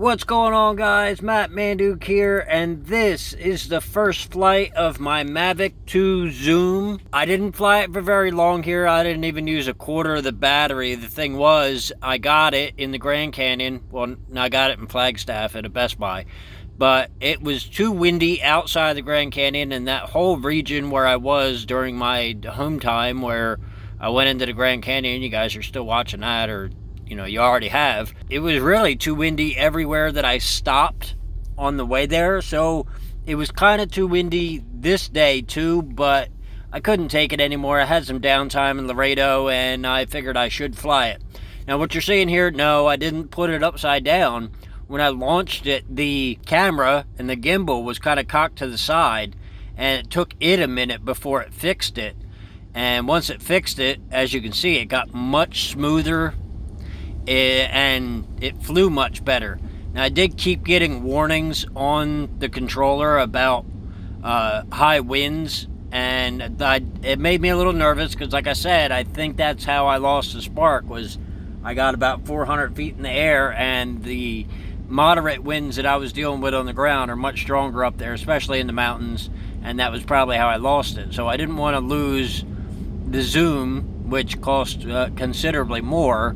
What's going on, guys? Matt Manduke here, and this is the first flight of my Mavic 2 Zoom. I didn't fly it for very long here. I didn't even use a quarter of the battery. The thing was, I got it in the Grand Canyon. Well, I got it in Flagstaff at a Best Buy. But it was too windy outside the Grand Canyon, and that whole region where I was during my home time, where I went into the Grand Canyon. You guys are still watching that, or you already have. It was really too windy everywhere that I stopped on the way there. So it was kind of too windy this day too, but I couldn't take it anymore. I had some downtime in Lerado, and I figured I should fly it. Now what you're seeing here, no, I didn't put it upside down. When I launched it, the camera and the gimbal was kind of cocked to the side, and it took it a minute before it fixed it. And once it fixed it, as you can see, it got much smoother, and it flew much better. Now I did keep getting warnings on the controller about high winds, and it made me a little nervous because, like I said, I think that's how I lost the spark. Was I got about 400 feet in the air, and the moderate winds that I was dealing with on the ground are much stronger up there, especially in the mountains, and that was probably how I lost it. So I didn't want to lose the Zoom, which cost considerably more,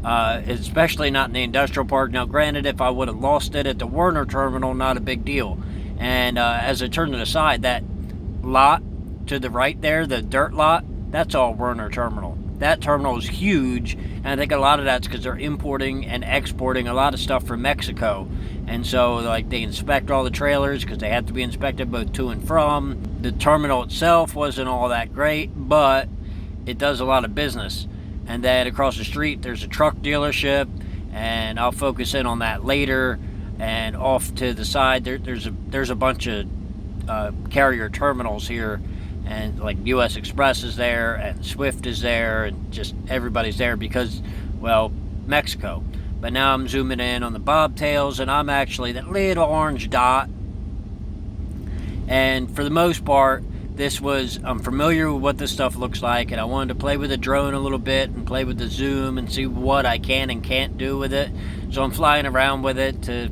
especially not in the industrial park. Now granted, if I would have lost it at the Werner terminal, not a big deal. And as I turned to the side, that lot to the right there, the dirt lot, that's all Werner terminal. That terminal is huge, and I think a lot of that's because they're importing and exporting a lot of stuff from Mexico. And so like they inspect all the trailers because they have to be inspected both to and from. The terminal itself wasn't all that great, but it does a lot of business. And then across the street there's a truck dealership, and I'll focus in on that later. And off to the side there's a bunch of carrier terminals here, and like US Express is there, and Swift is there, and just everybody's there because, well, Mexico. But now I'm zooming in on the bobtails, and I'm actually that little orange dot. And for the most part, I'm familiar with what this stuff looks like, and I wanted to play with the drone a little bit and play with the zoom and see what I can and can't do with it. So I'm flying around with it to,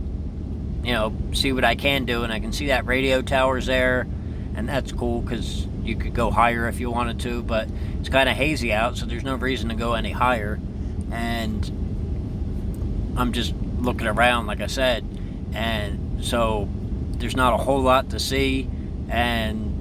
see what I can do, and I can see that radio tower's there, and that's cool because you could go higher if you wanted to, but it's kind of hazy out, so there's no reason to go any higher. And I'm just looking around, like I said, and so there's not a whole lot to see, and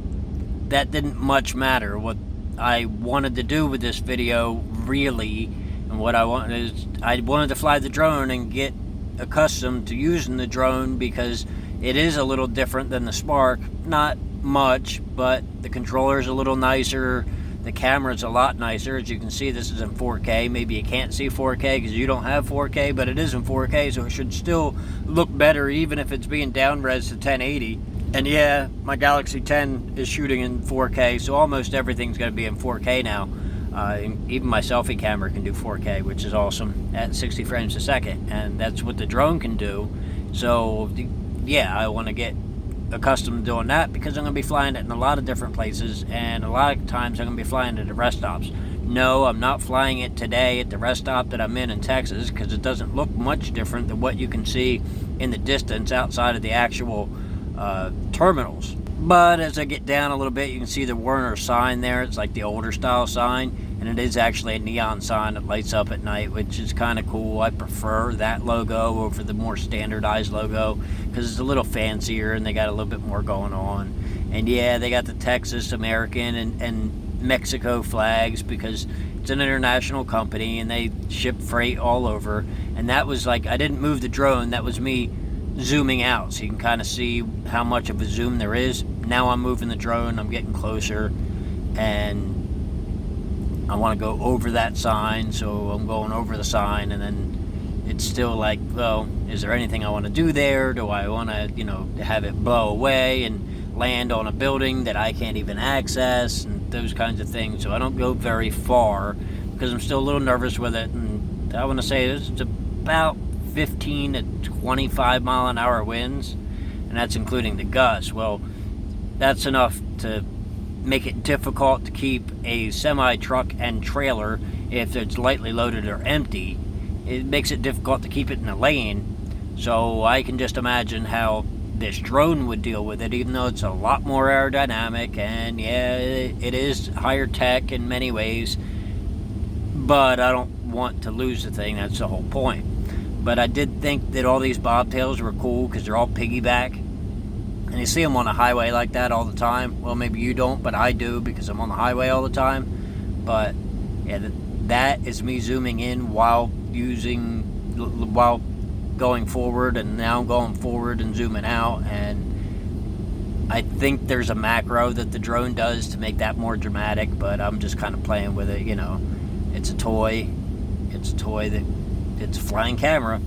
that didn't much matter. What I wanted to do with this video, really, and what I wanted to fly the drone and get accustomed to using the drone, because it is a little different than the Spark. Not much, but the controller's a little nicer, the camera's a lot nicer. As you can see, this is in 4K. Maybe you can't see 4K because you don't have 4K, but it is in 4K, so it should still look better even if it's being down-res to 1080. And yeah, my Galaxy 10 is shooting in 4K, so almost everything's going to be in 4K now. Even my selfie camera can do 4K, which is awesome, at 60 frames a second, and that's what the drone can do. So yeah, I want to get accustomed to doing that because I'm going to be flying it in a lot of different places, and a lot of times I'm going to be flying it at rest stops. No, I'm not flying it today at the rest stop that I'm in Texas, because it doesn't look much different than what you can see in the distance outside of the actual terminals. But as I get down a little bit, you can see the Werner sign there. It's like the older style sign, and it is actually a neon sign that lights up at night, which is kind of cool. I prefer that logo over the more standardized logo because it's a little fancier and they got a little bit more going on. And yeah, they got the Texas, American, and Mexico flags because it's an international company and they ship freight all over. And that was like, I didn't move the drone, that was me zooming out, so you can kind of see how much of a zoom there is. Now I'm moving the drone, I'm getting closer, and I want to go over that sign, so I'm going over the sign, and then it's still like, well, is there anything I want to do there? Do I want to, have it blow away and land on a building that I can't even access, and those kinds of things. So I don't go very far because I'm still a little nervous with it, and I want to say it's about 15 to 25 mile an hour winds, and that's including the gusts. Well, that's enough to make it difficult to keep a semi-truck and trailer, if it's lightly loaded or empty. It makes it difficult to keep it in a lane, So I can just imagine how this drone would deal with it, even though it's a lot more aerodynamic, and yeah, it is higher tech in many ways, but I don't want to lose the thing. That's the whole point. But I did think that all these bobtails were cool because they're all piggyback, and you see them on the highway like that all the time. Well, maybe you don't, but I do because I'm on the highway all the time. But yeah, that is me zooming in while going forward, and now going forward and zooming out. And I think there's a macro that the drone does to make that more dramatic, but I'm just kind of playing with it. It's a toy. It's a flying camera,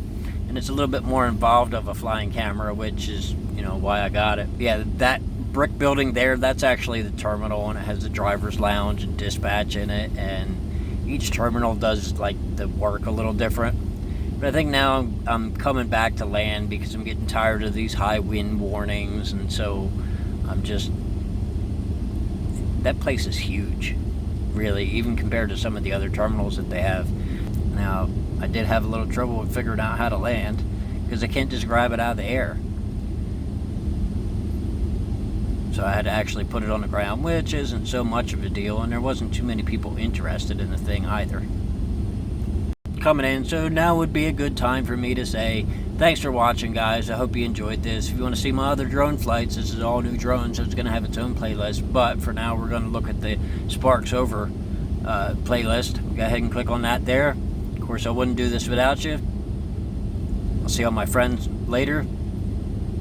and it's a little bit more involved of a flying camera, which is why I got it. Yeah, that brick building there, that's actually the terminal, and it has the driver's lounge and dispatch in it, and each terminal does like the work a little different. But I think now I'm coming back to land because I'm getting tired of these high wind warnings, and so that place is huge, really, even compared to some of the other terminals that they have. Now, I did have a little trouble with figuring out how to land because I can't just grab it out of the air. So I had to actually put it on the ground, which isn't so much of a deal, and there wasn't too many people interested in the thing either. Coming in, so now would be a good time for me to say thanks for watching, guys. I hope you enjoyed this. If you want to see my other drone flights, this is all new drones, so it's going to have its own playlist. But for now, we're going to look at the Sparks Over playlist. Go ahead and click on that there. Of course, I wouldn't do this without you. I'll see all my friends later.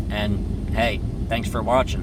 And hey, thanks for watching.